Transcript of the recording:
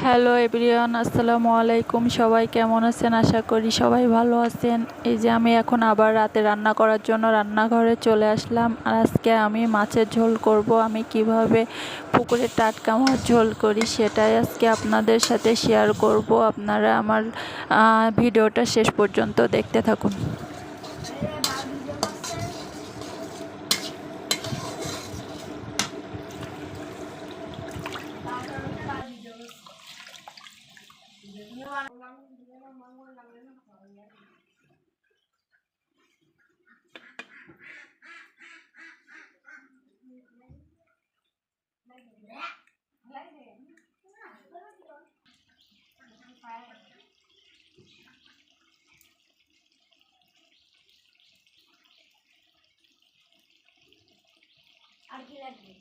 Hello everyone, আসসালামু আলাইকুম। সবাই কেমন আছেন? আশা করি সবাই ভালো আছেন। এই যে আমি এখন আবার রাতে রান্না করার জন্য রান্নাঘরে চলে আসলাম। আর আজকে আমি মাছের ঝোল করব। আমি কিভাবে পুকুরের টাটকা মাছ ঝোল করি সেটাই আজকে আপনাদের সাথে শেয়ার করব। আপনারা আমার ভিডিওটা শেষ পর্যন্ত দেখতে থাকুন। আর কি লাগবে?